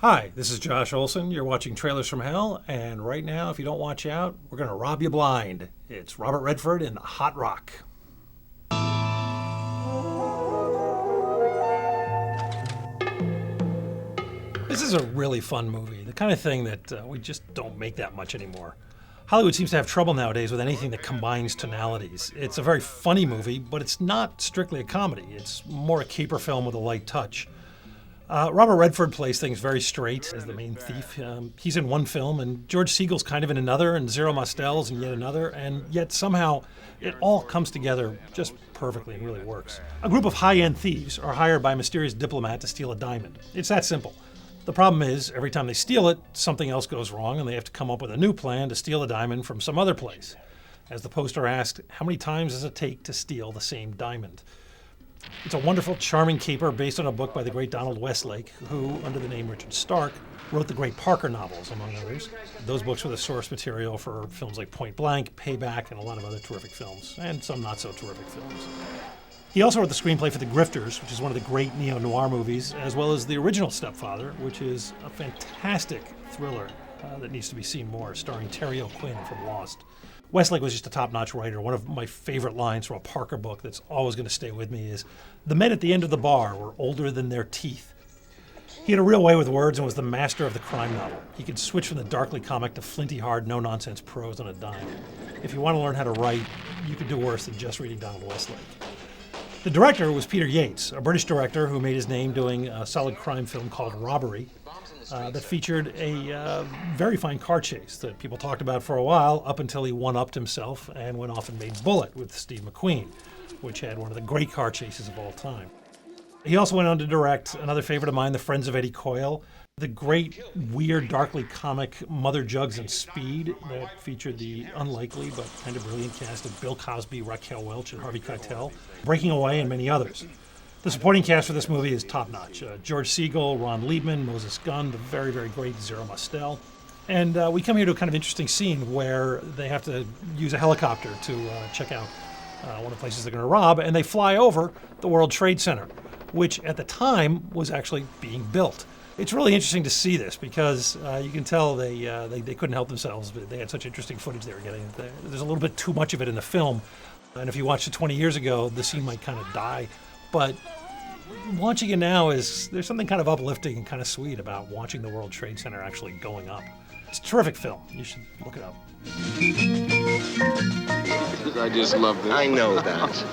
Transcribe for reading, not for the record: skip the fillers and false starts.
Hi, this is Josh Olson. You're watching Trailers from Hell, and right now, if you don't watch out, we're going to rob you blind. It's Robert Redford in Hot Rock. This is a really fun movie, the kind of thing that we just don't make that much anymore. Hollywood seems to have trouble nowadays with anything that combines tonalities. It's a very funny movie, but it's not strictly a comedy. It's more a caper film with a light touch. Robert Redford plays things very straight as the main thief. He's in one film, and George Segal's kind of in another, and Zero Mostel's in yet another, and yet somehow it all comes together just perfectly and really works. A group of high-end thieves are hired by a mysterious diplomat to steal a diamond. It's that simple. The problem is, every time they steal it, something else goes wrong, and they have to come up with a new plan to steal the diamond from some other place. As the poster asked, how many times does it take to steal the same diamond? It's a wonderful, charming caper based on a book by the great Donald Westlake, who, under the name Richard Stark, wrote the great Parker novels, among others. Those books were the source material for films like Point Blank, Payback, and a lot of other terrific films, and some not-so-terrific films. He also wrote the screenplay for The Grifters, which is one of the great neo-noir movies, as well as the original Stepfather, which is a fantastic thriller that needs to be seen more, starring Terry O'Quinn from Lost. Westlake was just a top-notch writer. One of my favorite lines from a Parker book that's always going to stay with me is, "The men at the end of the bar were older than their teeth." He had a real way with words and was the master of the crime novel. He could switch from the darkly comic to flinty hard, no-nonsense prose on a dime. If you want to learn how to write, you could do worse than just reading Donald Westlake. The director was Peter Yates, a British director who made his name doing a solid crime film called Robbery that featured a very fine car chase that people talked about for a while up until he one-upped himself and went off and made Bullet with Steve McQueen, which had one of the great car chases of all time. He also went on to direct another favorite of mine, The Friends of Eddie Coyle, the great, weird, darkly comic Mother Jugs and Speed that featured the unlikely but kind of brilliant cast of Bill Cosby, Raquel Welch, and Harvey Keitel, Breaking Away, and many others. The supporting cast for this movie is top-notch. George Segal, Ron Liebman, Moses Gunn, the very, very great Zero Mostel. And we come here to a kind of interesting scene where they have to use a helicopter to check out one of the places they're going to rob, and they fly over the World Trade Center, which at the time was actually being built. It's really interesting to see this because you can tell they couldn't help themselves. They had such interesting footage they were getting. There's a little bit too much of it in the film. And if you watched it 20 years ago, the scene might kind of die. But watching it now there's something kind of uplifting and kind of sweet about watching the World Trade Center actually going up. It's a terrific film. You should look it up. I just love this. I know that.